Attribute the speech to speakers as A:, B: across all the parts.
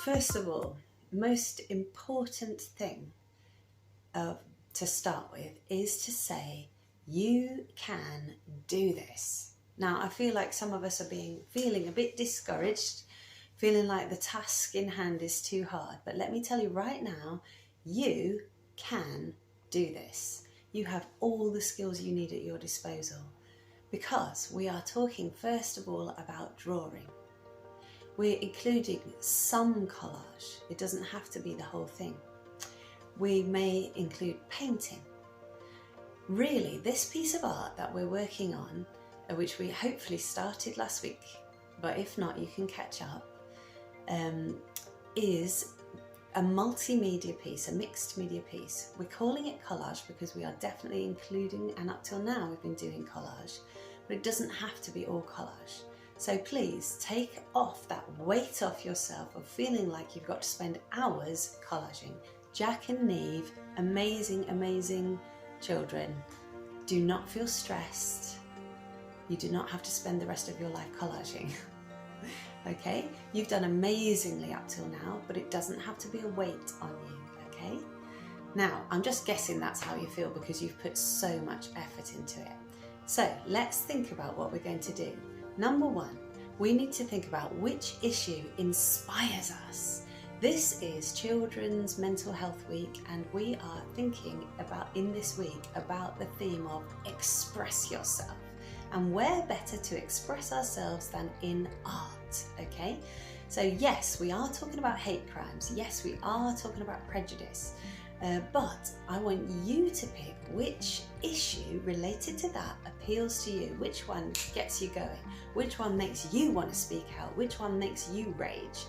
A: First of all, most important thing to start with is to say, you can do this. Now, I feel like some of us are feeling a bit discouraged, feeling like the task in hand is too hard. But let me tell you right now, you can do this. You have all the skills you need at your disposal, because we are talking first of all about drawing. We're including some collage. It doesn't have to be the whole thing. We may include painting. Really, this piece of art that we're working on, which we hopefully started last week, but if not, you can catch up, is a multimedia piece, a mixed media piece. We're calling it collage because we are definitely including, and up till now we've been doing collage, but it doesn't have to be all collage. So please take off that weight off yourself of feeling like you've got to spend hours collaging. Jack and Neve, amazing, amazing children. Do not feel stressed. You do not have to spend the rest of your life collaging. Okay? You've done amazingly up till now, but it doesn't have to be a weight on you, okay? Now, I'm just guessing that's how you feel because you've put so much effort into it. So let's think about what we're going to do. Number one, we need to think about which issue inspires us. This is Children's Mental Health Week, and we are thinking about, in this week, about the theme of express yourself. And where better to express ourselves than in art, okay? So yes, we are talking about hate crimes. Yes, we are talking about prejudice. But I want you to pick which issue related to that appeals to you, which one gets you going, which one makes you want to speak out, which one makes you rage.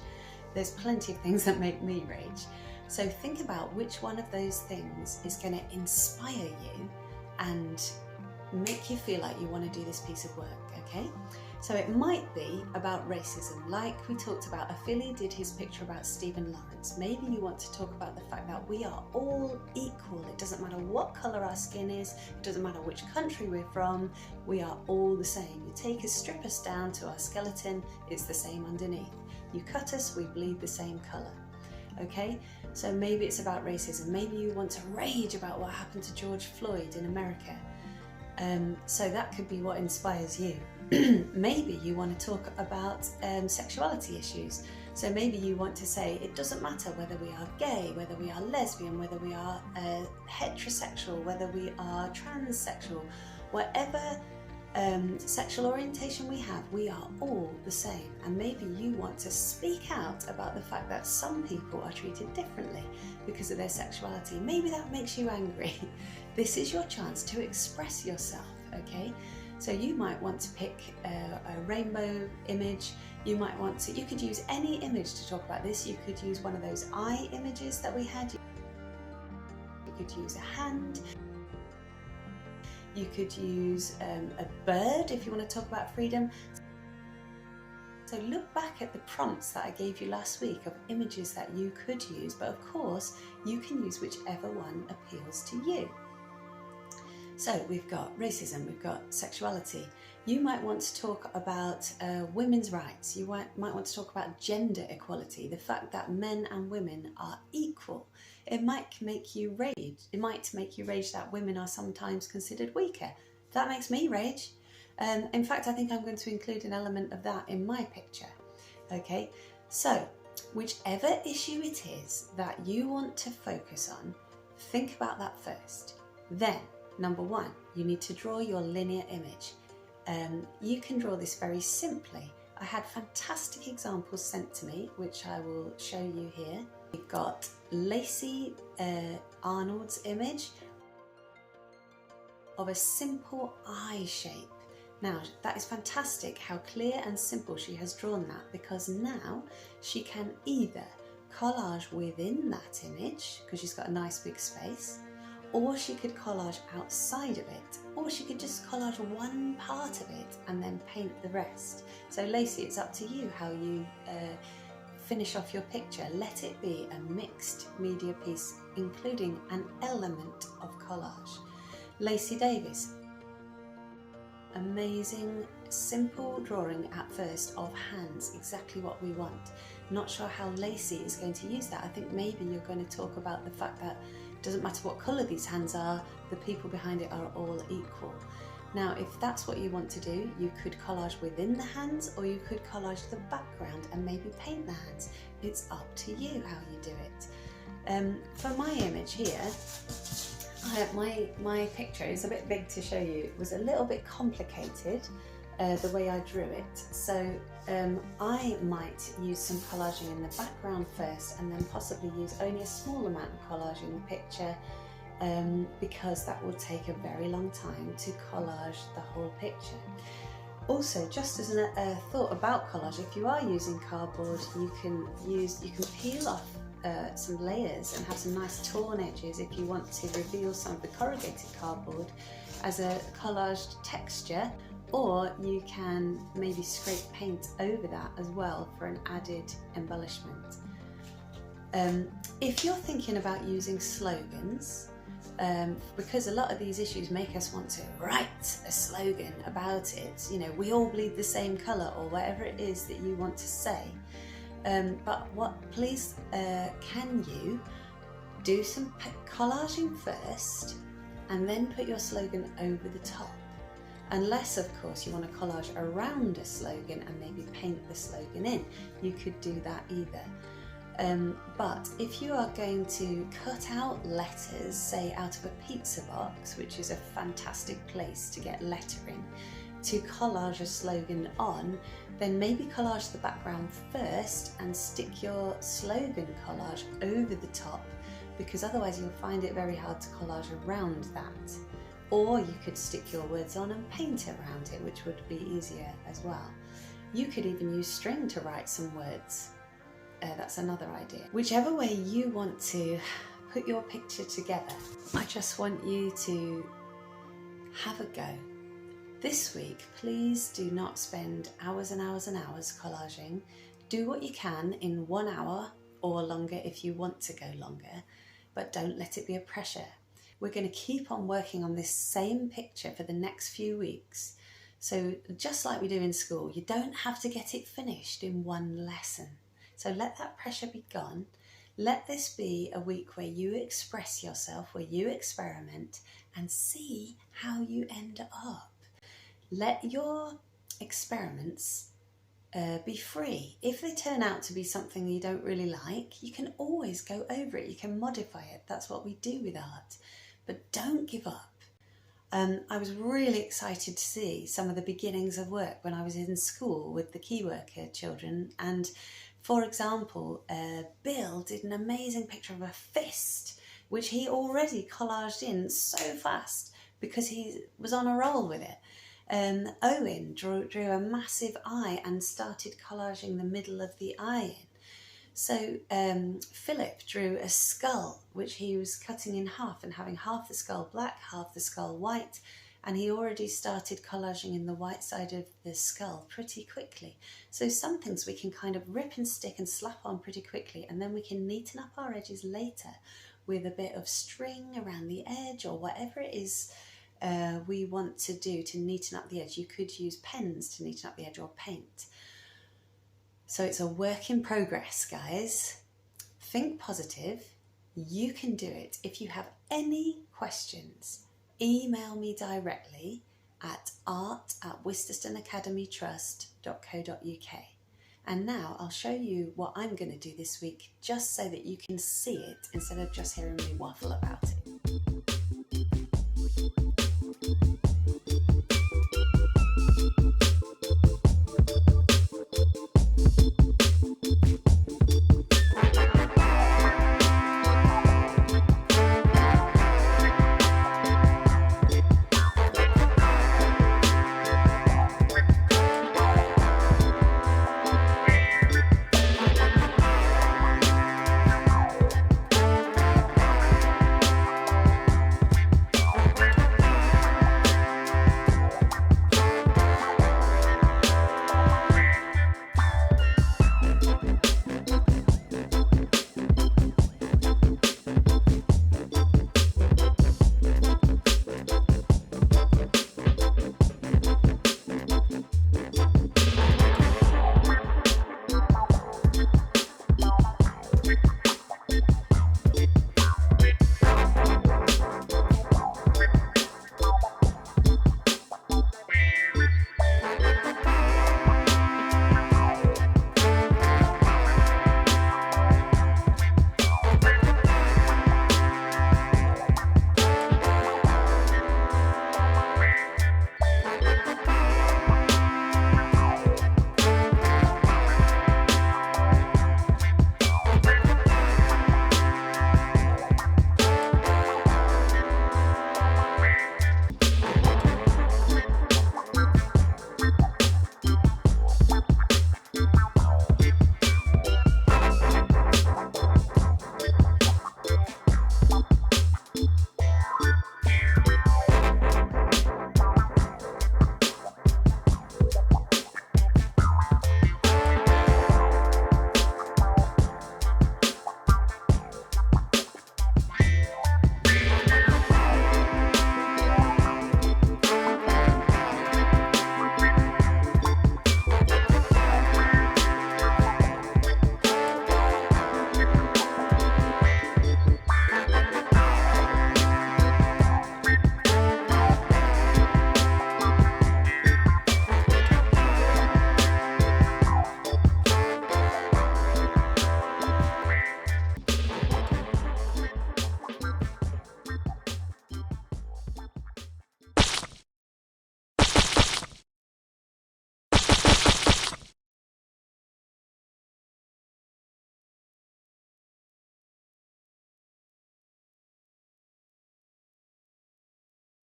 A: There's plenty of things that make me rage. So think about which one of those things is going to inspire you and make you feel like you want to do this piece of work, okay? So it might be about racism, like we talked about. Philly did his picture about Stephen Lawrence. Maybe you want to talk about the fact that we are all equal. It doesn't matter what colour our skin is, it doesn't matter which country we're from, we are all the same. You strip us down to our skeleton, it's the same underneath. You cut us, we bleed the same colour. Okay, so maybe it's about racism. Maybe you want to rage about what happened to George Floyd in America. So that could be what inspires you. Maybe you want to talk about sexuality issues. So maybe you want to say it doesn't matter whether we are gay, whether we are lesbian, whether we are heterosexual, whether we are transsexual, whatever sexual orientation we have, we are all the same. And maybe you want to speak out about the fact that some people are treated differently because of their sexuality. Maybe that makes you angry. This is your chance to express yourself, okay? So you might want to pick a rainbow image. You could use any image to talk about this. You could use one of those eye images that we had. You could use a hand. You could use a bird if you want to talk about freedom. So look back at the prompts that I gave you last week of images that you could use, but of course you can use whichever one appeals to you. So we've got racism, we've got sexuality. You might want to talk about women's rights. You might want to talk about gender equality, the fact that men and women are equal. It might make you rage. It might make you rage that women are sometimes considered weaker. That makes me rage. In fact, I think I'm going to include an element of that in my picture. Okay, so whichever issue it is that you want to focus on, think about that first. Then, number one, you need to draw your linear image. You can draw this very simply. I had fantastic examples sent to me, which I will show you here. We've got Lacey Arnold's image of a simple eye shape. Now, that is fantastic how clear and simple she has drawn that, because now she can either collage within that image, because she's got a nice big space, or she could collage outside of it, or she could just collage one part of it and then paint the rest. So Lacey, it's up to you how you finish off your picture. Let it be a mixed media piece, including an element of collage. Lacey Davis, amazing, simple drawing at first of hands, exactly what we want. not sure how Lacey is going to use that. I think maybe you're going to talk about the fact that it doesn't matter what colour these hands are, the people behind it are all equal. Now, if that's what you want to do, you could collage within the hands, or you could collage the background and maybe paint the hands. It's up to you how you do it. For my image here, my picture is a bit big to show you. It was a little bit complicated, the way I drew it. So I might use some collaging in the background first, and then possibly use only a small amount of collage in the picture, because that will take a very long time to collage the whole picture. Also, just as a thought about collage, if you are using cardboard, you can peel off some layers and have some nice torn edges if you want to reveal some of the corrugated cardboard as a collaged texture, or you can maybe scrape paint over that as well for an added embellishment. If you're thinking about using slogans, because a lot of these issues make us want to write a slogan about it, you know, we all bleed the same colour, or whatever it is that you want to say. But please, can you do some collaging first and then put your slogan over the top? Unless, of course, you want to collage around a slogan and maybe paint the slogan in. You could do that either. But if you are going to cut out letters, say out of a pizza box, which is a fantastic place to get lettering, to collage a slogan on, then maybe collage the background first and stick your slogan collage over the top, because otherwise you'll find it very hard to collage around that. Or you could stick your words on and paint around it, which would be easier as well. You could even use string to write some words. That's another idea. Whichever way you want to put your picture together, I just want you to have a go. This week, please do not spend hours and hours and hours collaging. Do what you can in 1 hour or longer if you want to go longer, but don't let it be a pressure. We're going to keep on working on this same picture for the next few weeks. So just like we do in school, you don't have to get it finished in one lesson. So let that pressure be gone. Let this be a week where you express yourself, where you experiment and see how you end up. Let your experiments be free. If they turn out to be something you don't really like, you can always go over it. You can modify it. That's what we do with art. But don't give up. I was really excited to see some of the beginnings of work when I was in school with the key worker children. And for example, Bill did an amazing picture of a fist, which he already collaged in so fast because he was on a roll with it. Owen drew a massive eye and started collaging the middle of the eye in. So Philip drew a skull, which he was cutting in half and having half the skull black, half the skull white, and he already started collaging in the white side of the skull pretty quickly. So some things we can kind of rip and stick and slap on pretty quickly, and then we can neaten up our edges later with a bit of string around the edge or whatever it is we want to do to neaten up the edge. You could use pens to neaten up the edge or paint. So it's a work in progress, guys. Think positive. You can do it. If you have any questions, email me directly at art@wististonacademytrust.co.uk. And now I'll show you what I'm going to do this week, just so that you can see it instead of just hearing me waffle about it.